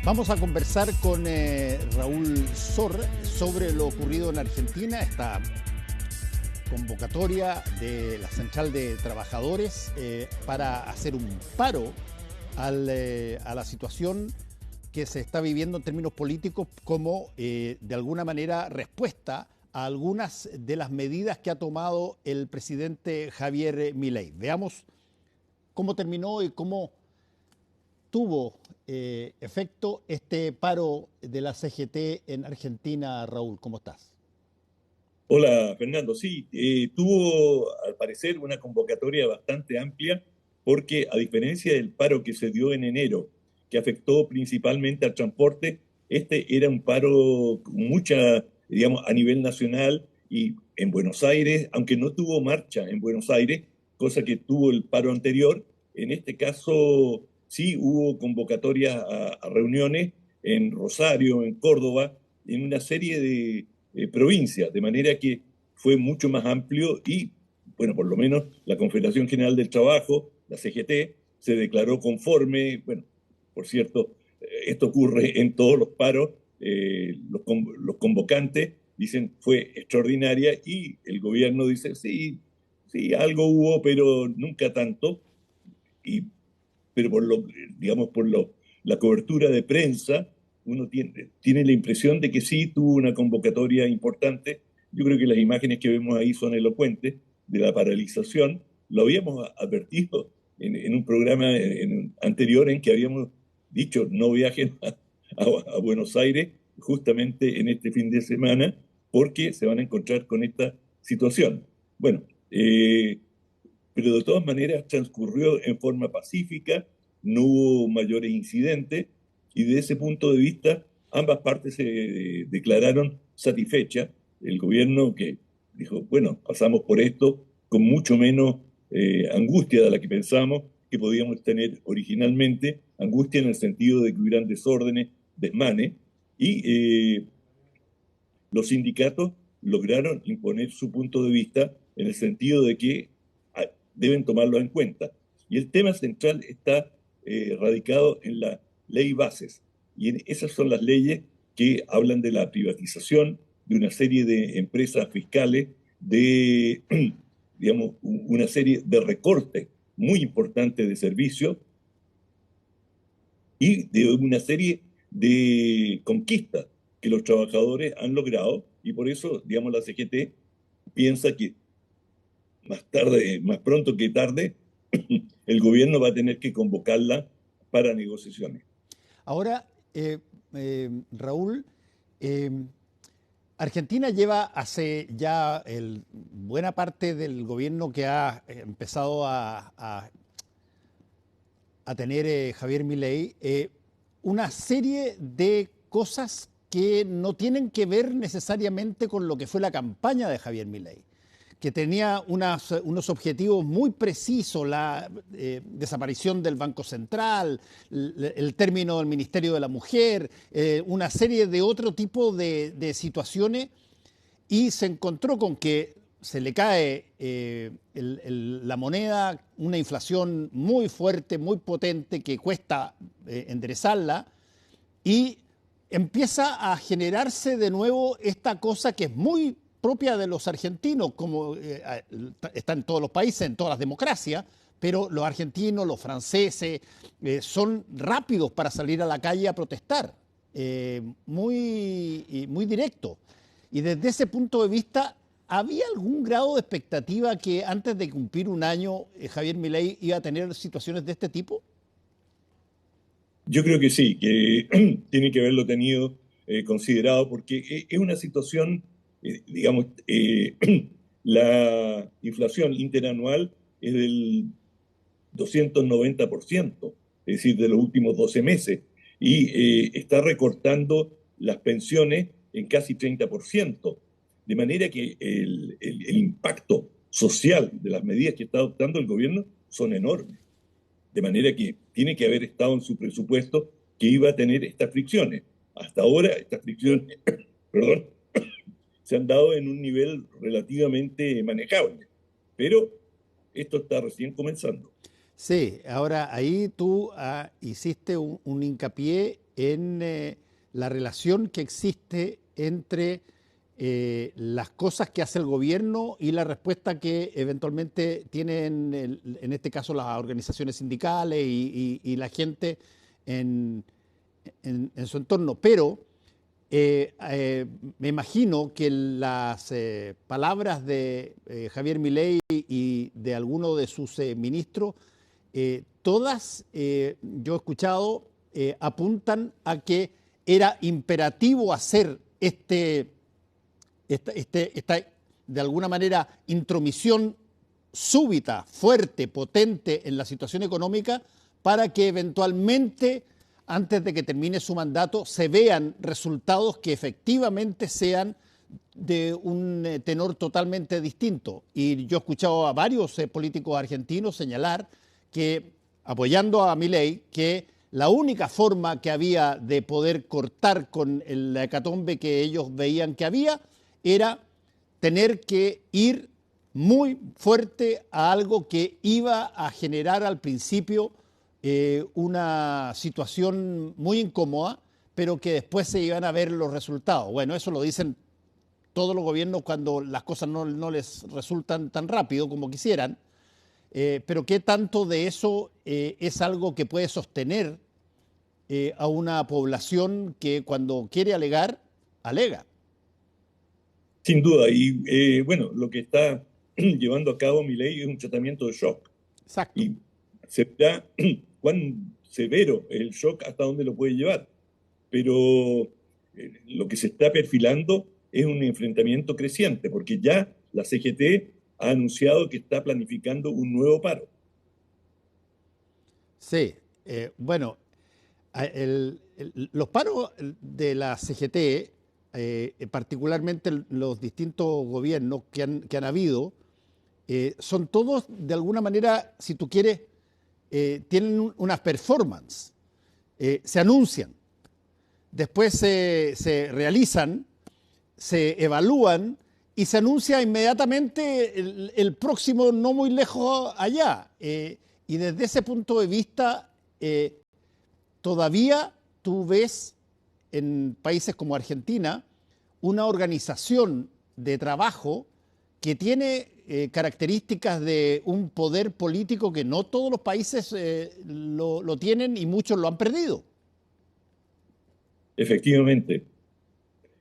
Vamos a conversar con Raúl Sor sobre lo ocurrido en Argentina, esta convocatoria de la Central de Trabajadores para hacer un paro a la situación que se está viviendo en términos políticos como, de alguna manera, respuesta a algunas de las medidas que ha tomado el presidente Javier Milei. Veamos cómo terminó y cómo tuvo efecto este paro de la CGT en Argentina. Raúl, ¿cómo estás? Hola, Fernando. Sí, tuvo al parecer una convocatoria bastante amplia porque a diferencia del paro que se dio en enero, que afectó principalmente al transporte, este era un paro con mucha, digamos, a nivel nacional y en Buenos Aires, aunque no tuvo marcha en Buenos Aires, cosa que tuvo el paro anterior, en este caso sí hubo convocatorias a reuniones en Rosario, en Córdoba, en una serie de provincias, de manera que fue mucho más amplio y, bueno, por lo menos la Confederación General del Trabajo, la CGT, se declaró conforme. Bueno, por cierto, esto ocurre en todos los paros, los convocantes dicen fue extraordinaria y el gobierno dice sí, sí, algo hubo, pero nunca tanto, y, pero digamos, la cobertura de prensa, uno tiene la impresión de que sí tuvo una convocatoria importante. Yo creo que las imágenes que vemos ahí son elocuentes de la paralización. Lo habíamos advertido en un programa anterior en que habíamos dicho no viajen a Buenos Aires justamente en este fin de semana porque se van a encontrar con esta situación. Bueno, pero de todas maneras transcurrió en forma pacífica, no hubo mayores incidentes y desde ese punto de vista ambas partes se declararon satisfechas. El gobierno que dijo, bueno, pasamos por esto con mucho menos angustia de la que pensamos que podíamos tener originalmente, angustia en el sentido de que hubieran desórdenes, desmanes, y los sindicatos lograron imponer su punto de vista en el sentido de que deben tomarlo en cuenta. Y el tema central está radicado en la ley bases. Y esas son las leyes que hablan de la privatización de una serie de empresas fiscales, de, digamos, una serie de recortes muy importantes de servicios y de una serie de conquistas que los trabajadores han logrado y por eso, digamos, la CGT piensa que más tarde, más pronto que tarde, el gobierno va a tener que convocarla para negociaciones. Ahora, Raúl, eh, Argentina lleva hace ya buena parte del gobierno que ha empezado a tener Javier Milei, una serie de cosas que no tienen que ver necesariamente con lo que fue la campaña de Javier Milei, que tenía unos objetivos muy precisos: la desaparición del Banco Central, el término del Ministerio de la Mujer, una serie de otro tipo de situaciones, y se encontró con que se le cae la moneda, una inflación muy fuerte, muy potente, que cuesta enderezarla, y empieza a generarse de nuevo esta cosa que es muy propia de los argentinos, como está en todos los países, en todas las democracias, pero los argentinos, los franceses, son rápidos para salir a la calle a protestar, muy directo. Y desde ese punto de vista, ¿había algún grado de expectativa que antes de cumplir un año Javier Milei iba a tener situaciones de este tipo? Yo creo que sí, que tiene que haberlo tenido considerado porque es una situación, digamos, la inflación interanual es del 290%, es decir, de los últimos 12 meses, y está recortando las pensiones en casi 30%, de manera que el impacto social de las medidas que está adoptando el gobierno son enormes, de manera que tiene que haber estado en su presupuesto que iba a tener estas fricciones. Hasta ahora estas fricciones, perdón, se han dado en un nivel relativamente manejable, pero esto está recién comenzando. Sí, ahora ahí tú hiciste un hincapié en la relación que existe entre las cosas que hace el gobierno y la respuesta que eventualmente tienen, en este caso, las organizaciones sindicales y la gente en su entorno. Pero me imagino que las palabras de Javier Milei y de alguno de sus ministros, todas, yo he escuchado, apuntan a que era imperativo hacer esta, de alguna manera, intromisión súbita, fuerte, potente en la situación económica para que eventualmente, antes de que termine su mandato, se vean resultados que efectivamente sean de un tenor totalmente distinto. Y yo he escuchado a varios políticos argentinos señalar que, apoyando a Milei, que la única forma que había de poder cortar con la hecatombe que ellos veían que había era tener que ir muy fuerte a algo que iba a generar al principio una situación muy incómoda, pero que después se iban a ver los resultados. Bueno, eso lo dicen todos los gobiernos cuando las cosas no les resultan tan rápido como quisieran, pero ¿qué tanto de eso es algo que puede sostener a una población que cuando quiere alegar, alega? Sin duda, y bueno, lo que está llevando a cabo Milei es un tratamiento de shock. Exacto. Y se verá cuán severo es el shock, hasta dónde lo puede llevar. Pero lo que se está perfilando es un enfrentamiento creciente, porque ya la CGT ha anunciado que está planificando un nuevo paro. Sí, bueno, los paros de la CGT, particularmente los distintos gobiernos que han habido, son todos de alguna manera, si tú quieres, tienen una performance, se anuncian, después se realizan, se evalúan y se anuncia inmediatamente el próximo no muy lejos allá. Y desde ese punto de vista, todavía tú ves en países como Argentina una organización de trabajo que tiene características de un poder político que no todos los países lo tienen y muchos lo han perdido. Efectivamente,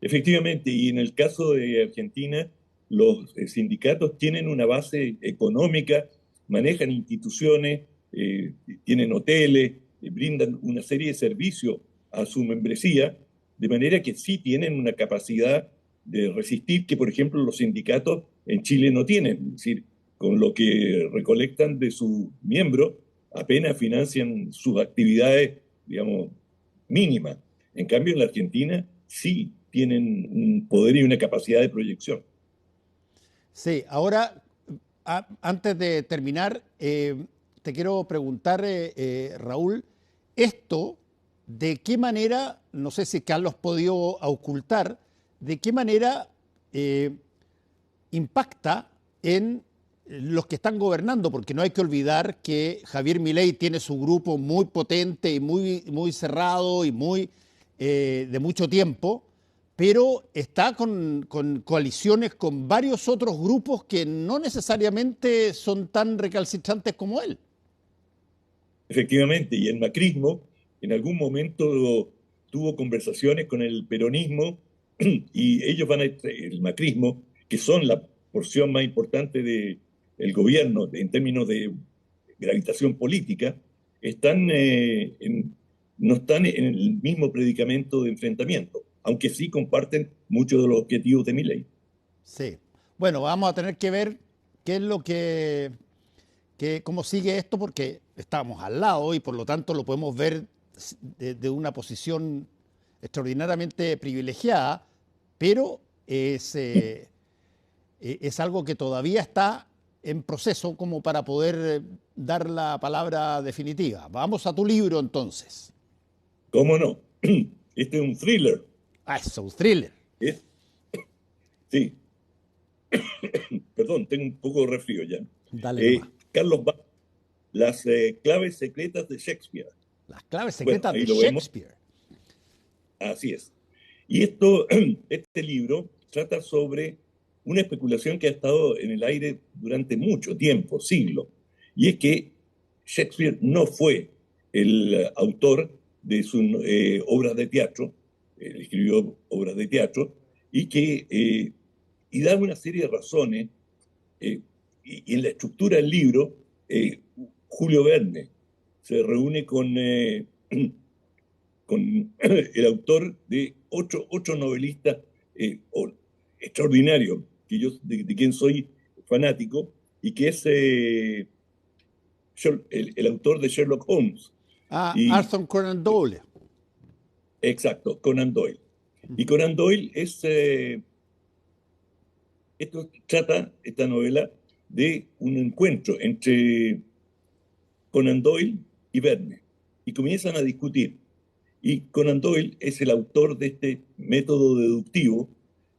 efectivamente, y en el caso de Argentina, los sindicatos tienen una base económica, manejan instituciones, tienen hoteles, brindan una serie de servicios a su membresía, de manera que sí tienen una capacidad de resistir que, por ejemplo, los sindicatos en Chile no tienen. Es decir, con lo que recolectan de sus miembros, apenas financian sus actividades, digamos, mínimas. En cambio, en la Argentina sí tienen un poder y una capacidad de proyección. Sí, ahora, antes de terminar, te quiero preguntar, Raúl, esto, ¿de qué manera, no sé si Carlos ha podido ocultar, de qué manera impacta en los que están gobernando? Porque no hay que olvidar que Javier Milei tiene su grupo muy potente y muy cerrado y de mucho tiempo, pero está con coaliciones con varios otros grupos que no necesariamente son tan recalcitrantes como él. Efectivamente, y el macrismo en algún momento tuvo conversaciones con el peronismo y ellos van a, el macrismo, que son la porción más importante del gobierno en términos de gravitación política, están, no están en el mismo predicamento de enfrentamiento, aunque sí comparten muchos de los objetivos de Milei. Sí. Bueno, vamos a tener que ver qué es lo cómo sigue esto, porque estamos al lado y por lo tanto lo podemos ver de una posición extraordinariamente privilegiada, pero es algo que todavía está en proceso como para poder dar la palabra definitiva. Vamos a tu libro entonces. ¿Cómo no? Este es un thriller. Ah, es un thriller. ¿Eh? Sí, perdón, tengo un poco de resfrío ya. Dale nomás. Carlos Bach, las claves secretas de Shakespeare. Las claves Bueno, secretas ahí de lo vemos. Shakespeare. Así es. Y esto, este libro trata sobre una especulación que ha estado en el aire durante mucho tiempo, siglos, y es que Shakespeare no fue el autor de sus obras de teatro, él escribió obras de teatro, y que y da una serie de razones, eh, y en la estructura del libro, Julio Verne se reúne con el autor de ocho novelistas extraordinarios, de quien soy fanático, y que es el autor de Sherlock Holmes. Ah, Y, Arthur Conan Doyle. exacto, Conan Doyle. Y Conan Doyle esta novela, de un encuentro entre Conan Doyle y Verne. Y comienzan a discutir. Y Conan Doyle es el autor de este método deductivo,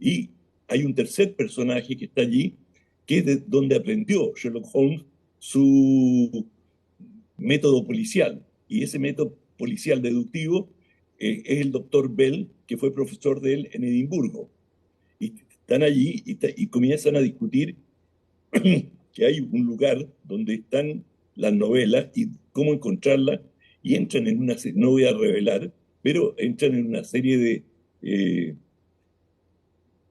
y hay un tercer personaje que está allí, que es de donde aprendió Sherlock Holmes su método policial. Y ese método policial deductivo es el doctor Bell, que fue profesor de él en Edimburgo. Y están allí y comienzan a discutir que hay un lugar donde están las novelas y cómo encontrarlas, y entran en una serie, no voy a revelar, pero entran en una serie de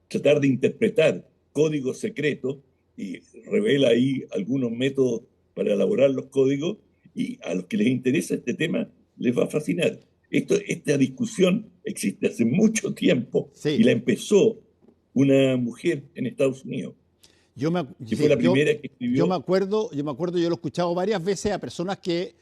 tratar de interpretar códigos secretos, y revela ahí algunos métodos para elaborar los códigos, y a los que les interesa este tema les va a fascinar. Esta discusión existe hace mucho tiempo, y Sí, la empezó una mujer en Estados Unidos, que fue sí, la primera que escribió. yo lo he escuchado varias veces a personas que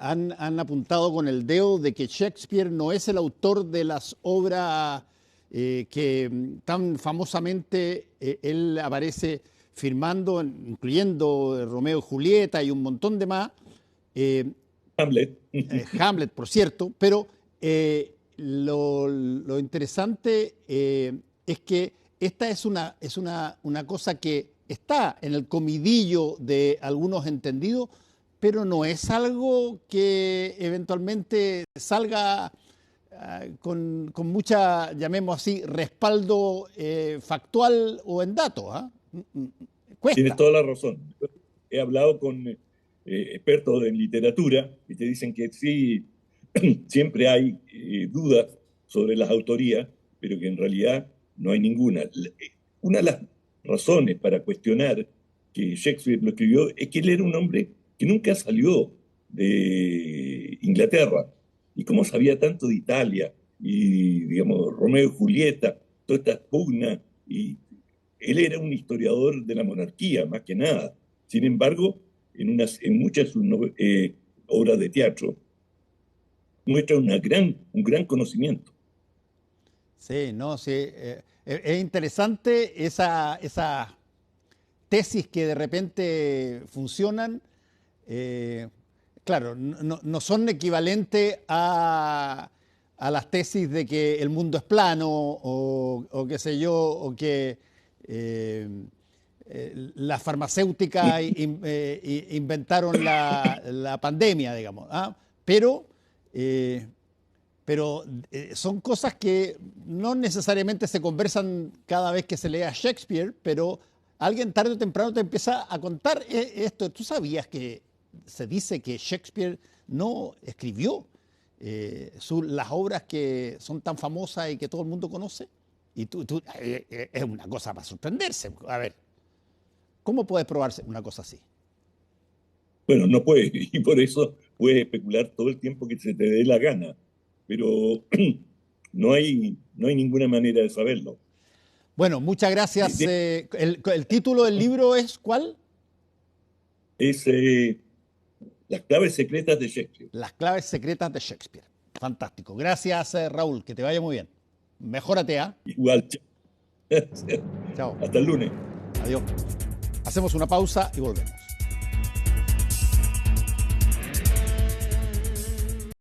han apuntado con el dedo de que Shakespeare no es el autor de las obras que tan famosamente él aparece firmando, incluyendo Romeo y Julieta y un montón de más. eh, Hamlet. Hamlet, por cierto, pero lo interesante es que esta es una cosa que está en el comidillo de algunos entendidos, pero no es algo que eventualmente salga con mucha, llamemos así, respaldo factual o en datos. ¿Ah? Tienes Cuesta. toda la razón. He hablado con expertos en literatura y te dicen que sí, siempre hay dudas sobre las autorías, pero que en realidad no hay ninguna. Una de las razones para cuestionar que Shakespeare lo escribió es que él era un hombre que nunca salió de Inglaterra. ¿Y cómo sabía tanto de Italia? Y, digamos, Romeo y Julieta, todas estas pugnas, y él era un historiador de la monarquía, más que nada. Sin embargo, en muchas de sus obras de teatro muestra un gran conocimiento. Sí, no, sí. Es interesante esa tesis que de repente funcionan. eh, claro, no son equivalentes a las tesis de que el mundo es plano o qué sé yo, o que las farmacéuticas inventaron la pandemia, digamos. ¿Ah? Eh, pero son cosas que no necesariamente se conversan cada vez que se lea Shakespeare, pero alguien tarde o temprano te empieza a contar esto. ¿Tú sabías que se dice que Shakespeare no escribió las obras que son tan famosas y que todo el mundo conoce? Y es una cosa para sorprenderse. A ver, ¿cómo puedes probarse una cosa así? Bueno, no puedes, y por eso puedes especular todo el tiempo que se te dé la gana, pero no hay ninguna manera de saberlo. Bueno, muchas gracias. De- El título del libro es ¿cuál? Es Las claves secretas de Shakespeare. Las claves secretas de Shakespeare. Fantástico. Gracias, Raúl. Que te vaya muy bien. Mejórate, ¿ah? Igual. Chao. Hasta el lunes. Adiós. Hacemos una pausa y volvemos.